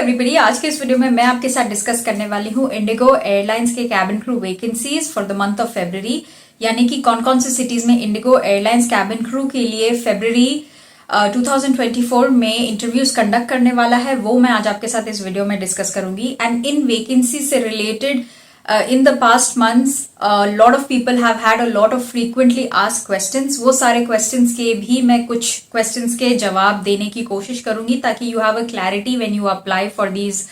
Everybody, आज के इस वीडियो में मैं आपके साथ डिस्कस करने वाली हूँ इंडिगो एयरलाइंस के cabin crew vacancies for the month of February. यानी कि कौन कौन से सिटीज में इंडिगो एयरलाइंस कैबिन क्रू के लिए फेब्रुअरी 2024 में इंटरव्यूज कंडक्ट करने वाला है, वो मैं आज आपके साथ इस वीडियो में डिस्कस करूंगी। एंड इन वैकेंसी से related in the past months a lot of people have had a lot of frequently asked questions। वो सारे questions के भी मैं कुछ questions के जवाब देने की कोशिश करूंगी ताकि you have a clarity when you apply for these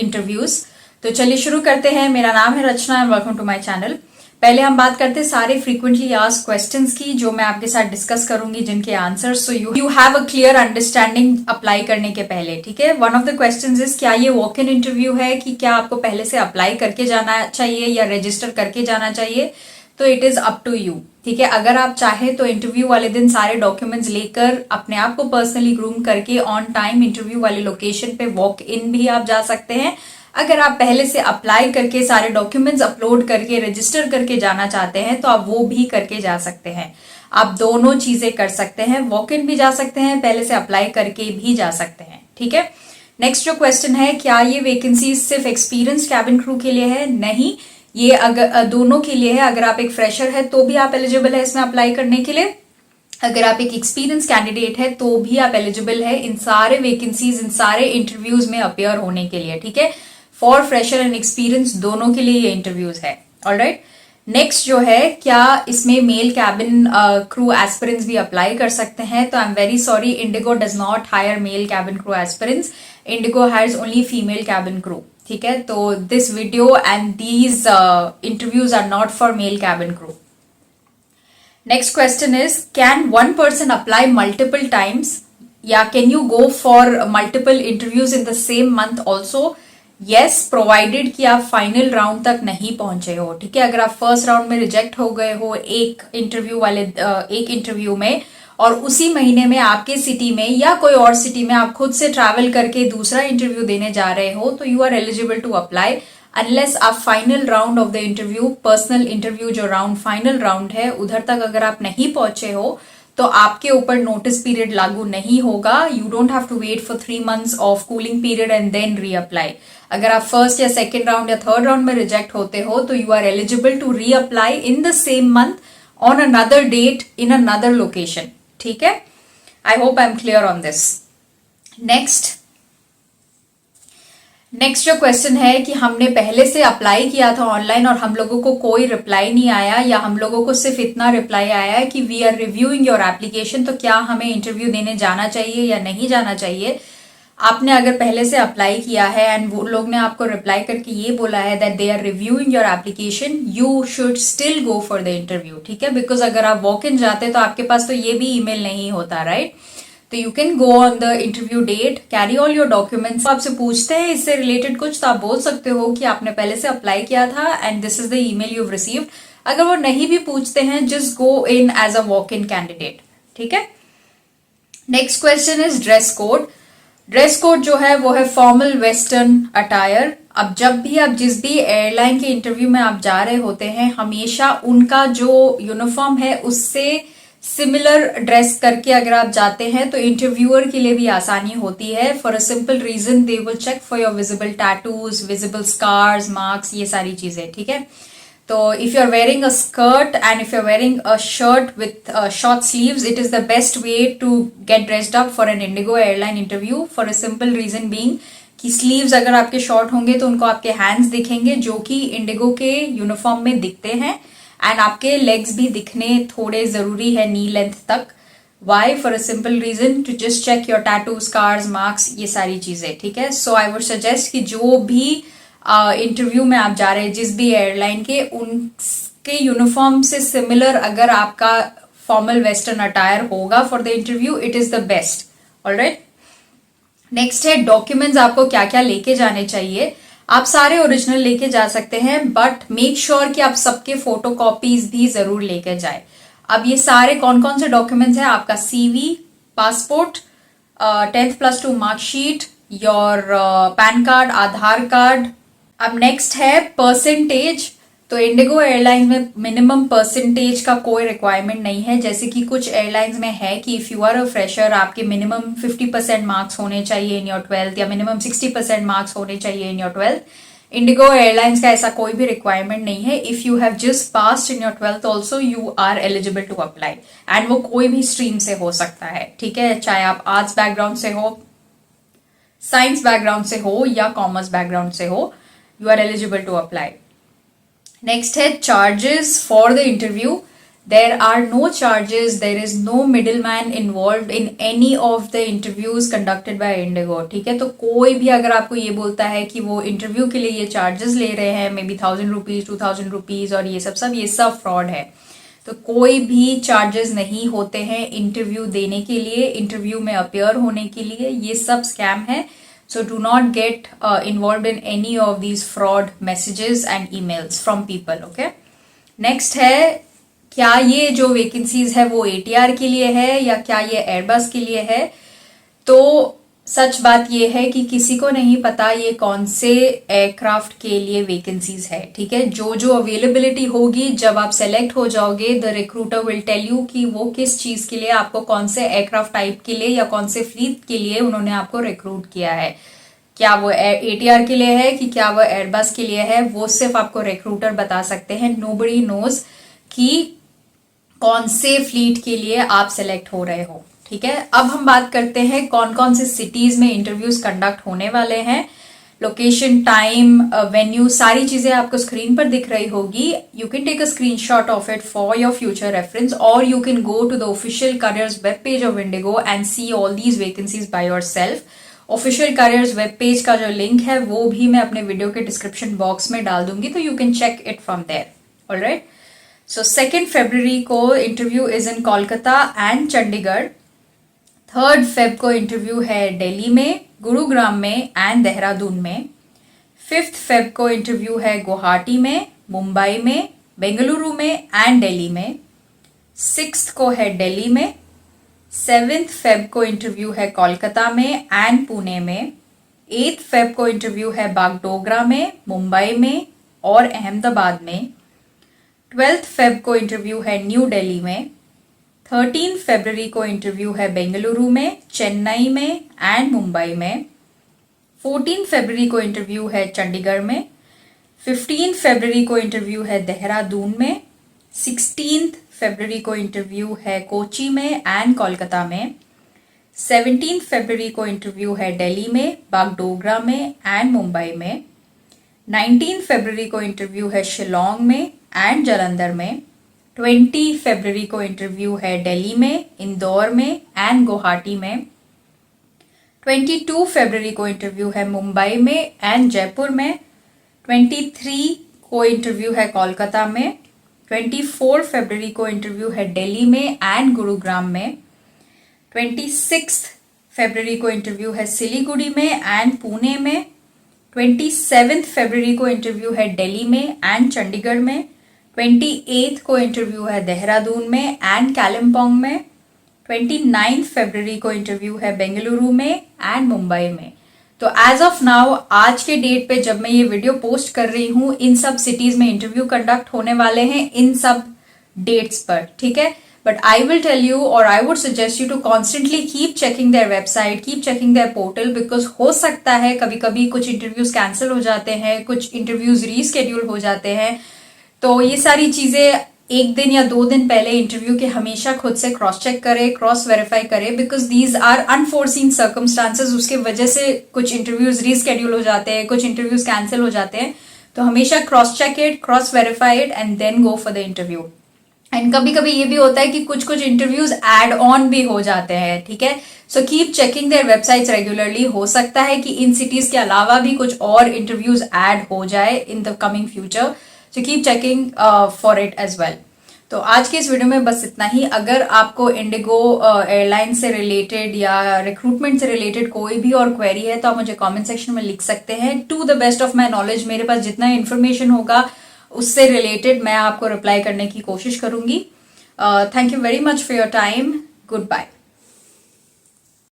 interviews। तो चलिए शुरू करते हैं। मेरा नाम है Rachna and welcome to my channel. पहले हम बात करते हैं सारे फ्रीक्वेंटली आस्क्ड क्वेश्चंस की, जो मैं आपके साथ डिस्कस करूंगी, जिनके answers so you have a clear understanding apply करने के पहले। ठीक है, one of the questions is क्या ये वॉक इन इंटरव्यू है, कि क्या आपको पहले से अप्लाई करके जाना चाहिए या रजिस्टर करके जाना चाहिए। तो it is up to you. ठीक है, अगर आप चाहे तो इंटरव्यू वाले दिन सारे डॉक्यूमेंट्स लेकर अपने आप को पर्सनली ग्रूम करके ऑन टाइम इंटरव्यू वाले लोकेशन पे वॉक इन भी आप जा सकते हैं। अगर आप पहले से अप्लाई करके सारे डॉक्यूमेंट्स अपलोड करके रजिस्टर करके जाना चाहते हैं तो आप वो भी करके जा सकते हैं। आप दोनों चीजें कर सकते हैं, वॉक इन भी जा सकते हैं, पहले से अप्लाई करके भी जा सकते हैं। ठीक है, नेक्स्ट जो क्वेश्चन है, क्या ये वैकेंसी सिर्फ एक्सपीरियंस कैबिन क्रू के लिए है? नहीं, ये अगर दोनों के लिए है। अगर आप एक फ्रेशर है तो भी आप एलिजिबल है इसमें अप्लाई करने के लिए। अगर आप एक एक्सपीरियंस कैंडिडेट है तो भी आप एलिजिबल है इन सारे वैकेंसीज, इन सारे इंटरव्यूज में अपियर होने के लिए। ठीक है, फॉर फ्रेशर एंड एक्सपीरियंस दोनों के लिए ये इंटरव्यूज है। ऑलराइट, नेक्स्ट जो है, क्या इसमें मेल कैबिन क्रू एस्पिरेंट्स भी अप्लाई कर सकते हैं? तो I am very sorry, IndiGo does not hire male cabin crew aspirants, IndiGo hires only female cabin crew. ठीक है, तो this video and these interviews are not for male cabin crew. Next question is, can one person apply multiple times, या can you go for multiple interviews in the same month also? Yes, provided कि आप final round तक नहीं पहुंचे हो। ठीक है, अगर आप फर्स्ट राउंड में रिजेक्ट हो गए हो एक इंटरव्यू में, और उसी महीने में आपके सिटी में या कोई और सिटी में आप खुद से ट्रैवल करके दूसरा इंटरव्यू देने जा रहे हो, तो you are eligible to apply, unless आप final round of the interview, personal interview जो राउंड फाइनल राउंड है, उधर तक अगर आप नहीं पहुंचे हो तो आपके ऊपर नोटिस पीरियड लागू नहीं होगा। You don't have to wait for 3 months of cooling period and then reapply. अगर आप फर्स्ट या सेकेंड राउंड या थर्ड राउंड में रिजेक्ट होते हो तो you are eligible to reapply in the same month on another date in another location. ठीक है, I hope I am clear on this. Next जो क्वेश्चन है कि हमने पहले से अप्लाई किया था ऑनलाइन और हम लोगों को कोई रिप्लाई नहीं आया, या हम लोगों को सिर्फ इतना रिप्लाई आया है कि we are reviewing your application, तो क्या हमें इंटरव्यू देने जाना चाहिए या नहीं जाना चाहिए? आपने अगर पहले से अप्लाई किया है एंड वो लोग ने आपको रिप्लाई करके ये बोला है that they are reviewing your application, you should still go for the interview. ठीक है, बिकॉज अगर आप वॉक इन जाते तो आपके पास तो ये भी ईमेल नहीं होता, राइट? तो you can go on the interview date, carry all your documents. आपसे पूछते हैं इससे रिलेटेड कुछ, तो आप बोल सकते हो कि आपने पहले से अप्लाई किया था and this is the email you received. अगर वो नहीं भी पूछते हैं, just go in as a walk in candidate. ठीक है, next question is dress code. Dress code जो है वो है फॉर्मल वेस्टर्न अटायर। अब जब भी आप जिस भी एयरलाइन के इंटरव्यू में आप जा रहे होते हैं, हमेशा उनका जो यूनिफॉर्म है उससे सिमिलर ड्रेस करके अगर आप जाते हैं तो इंटरव्यूअर के लिए भी आसानी होती है। For a simple reason, they will check for your visible tattoos, visible scars, marks, ये सारी चीजें। ठीक है, तो if you are wearing a skirt and if you are wearing a shirt with short sleeves, it is the best way to get dressed up for an IndiGo airline interview, for a simple reason being कि sleeves अगर आपके short होंगे तो उनको आपके hands दिखेंगे, जो कि इंडिगो के यूनिफॉर्म में दिखते हैं, एंड आपके लेग्स भी दिखने थोड़े जरूरी है नी लेंथ तक। Why? For a simple reason, to just check your tattoo, scars, marks, ये सारी चीजें। ठीक है, सो आई वुड सजेस्ट कि जो भी इंटरव्यू में आप जा रहे हैं जिस भी एयरलाइन के, उनके यूनिफॉर्म से सिमिलर अगर आपका फॉर्मल वेस्टर्न अटायर होगा for the interview, it is the best. Alright, next है डॉक्यूमेंट्स आपको क्या क्या लेके जाने चाहिए। आप सारे ओरिजिनल लेके जा सकते हैं, बट मेक श्योर कि आप सबके फोटो कॉपीज भी जरूर लेके जाए। अब ये सारे कौन कौन से डॉक्यूमेंट्स हैं? आपका CV, passport, 10th+2 marksheet, your pan card, Aadhaar card. अब नेक्स्ट है परसेंटेज तो इंडिगो एयरलाइंस में मिनिमम परसेंटेज का कोई रिक्वायरमेंट नहीं है, जैसे कि कुछ एयरलाइंस में है कि if you are a fresher आपके मिनिमम 50% मार्क्स होने चाहिए इन योर 12th या मिनिमम 60% मार्क्स होने चाहिए इन योर 12th। इंडिगो एयरलाइंस का ऐसा कोई भी रिक्वायरमेंट नहीं है। If you have just passed in your 12th also you are eligible to apply, and वो कोई भी स्ट्रीम से हो सकता है, ठीक है, चाहे आप आर्ट्स बैकग्राउंड से हो, साइंस बैकग्राउंड से हो या कॉमर्स बैकग्राउंड से हो, you are eligible to apply. Next है charges for the interview. There are no charges, there is no middleman involve in any of the interviews conducted by IndiGo, ठीक है। तो कोई भी अगर आपको ये बोलता है कि वो इंटरव्यू के लिए ये चार्जेस ले रहे हैं, मे बी 1000 रुपीज 2000 रुपीज और ये सब फ्रॉड है। तो कोई भी चार्जेस नहीं होते हैं इंटरव्यू देने के लिए, इंटरव्यू में अपियर होने के लिए, ये सब स्कैम है। So do not get involved in any of these fraud messages and emails from people, okay? Next है, क्या ये जो वैकेंसीज है वो ATR के लिए है या क्या ये एयरबस के लिए है? तो सच बात ये है कि किसी को नहीं पता ये कौन से एयरक्राफ्ट के लिए वैकेंसीज है, ठीक है। जो जो अवेलेबिलिटी होगी जब आप सेलेक्ट हो जाओगे, the recruiter will tell you कि वो किस चीज के लिए आपको, कौन से एयरक्राफ्ट टाइप के लिए या कौन से फ्लीट के लिए उन्होंने आपको रिक्रूट किया है। क्या वो ATR के लिए है कि क्या वो एयरबस के लिए है, वो सिर्फ आपको रिक्रूटर बता सकते हैं। नोबडी नोज कि कौन से फ्लीट के लिए आप सेलेक्ट हो रहे हो, ठीक है। अब हम बात करते हैं कौन कौन से सिटीज में इंटरव्यूज कंडक्ट होने वाले हैं। लोकेशन, टाइम, वेन्यू, सारी चीजें आपको स्क्रीन पर दिख रही होगी। You can take a screenshot of it for your future reference, और you can go to the official careers web page of IndiGo and see all these vacancies by yourself. Official careers web page का जो link है वो भी मैं अपने video के description box में डाल दूंगी, तो you can check it from there. Alright, so 2 फरवरी को interview is in Kolkata and Chandigarh. 3 Feb को इंटरव्यू है दिल्ली में, गुरुग्राम में एंड देहरादून में। 5 फेब को इंटरव्यू है गुवाहाटी में, मुंबई में, बेंगलुरु में एंड दिल्ली में। 6 को है दिल्ली में। 7 फेब को इंटरव्यू है कोलकाता में एंड पुणे में। 8 फेब को इंटरव्यू है बागडोगरा में, मुंबई में और अहमदाबाद में। 12 फेब को इंटरव्यू है न्यू दिल्ली में। 13 फरवरी को इंटरव्यू है बेंगलुरु में, चेन्नई में एंड मुंबई में। 14 फरवरी को इंटरव्यू है चंडीगढ़ में। 15 फरवरी को इंटरव्यू है देहरादून में। 16 फरवरी को इंटरव्यू है कोची में एंड कोलकाता में। 17 फरवरी को इंटरव्यू है दिल्ली में, बागडोगरा में एंड मुंबई में। 19 फरवरी को इंटरव्यू है शिलोंग में एंड जालंधर में। 20 फरवरी को इंटरव्यू है दिल्ली में, इंदौर में एंड गुवाहाटी में। 22 फरवरी को इंटरव्यू है मुंबई में एंड जयपुर में। 23 को इंटरव्यू है कोलकाता में। 24 फरवरी को इंटरव्यू है दिल्ली में एंड गुरुग्राम में। 26 फरवरी को इंटरव्यू है सिलीगुड़ी में एंड पुणे में। 27 फरवरी को इंटरव्यू है दिल्ली में एंड चंडीगढ़ में। 28 को इंटरव्यू है देहरादून में एंड कालिम्पोंग में। 29 फरवरी को इंटरव्यू है बेंगलुरु में एंड मुंबई में। तो एज ऑफ नाउ, आज के डेट पे जब मैं ये वीडियो पोस्ट कर रही हूँ, इन सब सिटीज में इंटरव्यू कंडक्ट होने वाले हैं इन सब डेट्स पर, ठीक है। But I will tell you, और I would suggest you to constantly keep checking their website, keep checking their portal, because हो सकता है कभी कभी कुछ इंटरव्यूज कैंसिल हो जाते हैं, कुछ इंटरव्यूज रीस्केड्यूल हो जाते हैं। तो ये सारी चीजें 1 दिन या 2 दिन पहले इंटरव्यू के हमेशा खुद से क्रॉस चेक करें, क्रॉस वेरीफाई करें, because these are unforeseen circumstances. उसके वजह से कुछ इंटरव्यूज रीस्केड्यूल हो जाते हैं, कुछ इंटरव्यूज कैंसिल हो जाते हैं। तो हमेशा cross check it, cross verify it and then go for the interview. And कभी कभी ये भी होता है कि कुछ कुछ इंटरव्यूज एड ऑन भी हो जाते हैं, ठीक है। सो keep checking there websites regularly. हो सकता है कि इन सिटीज के अलावा भी कुछ और इंटरव्यूज एड हो जाए in the coming future, so keep checking for it as well. तो आज के इस वीडियो में बस इतना ही। अगर आपको इंडिगो एयरलाइन से रिलेटेड या रिक्रूटमेंट से रिलेटेड कोई भी और क्वेरी है तो आप मुझे कमेंट सेक्शन में लिख सकते हैं। To the best of my knowledge, मेरे पास जितना इन्फॉर्मेशन होगा उससे रिलेटेड मैं आपको रिप्लाई करने की कोशिश करूंगी। Thank you very much for your time. Good bye.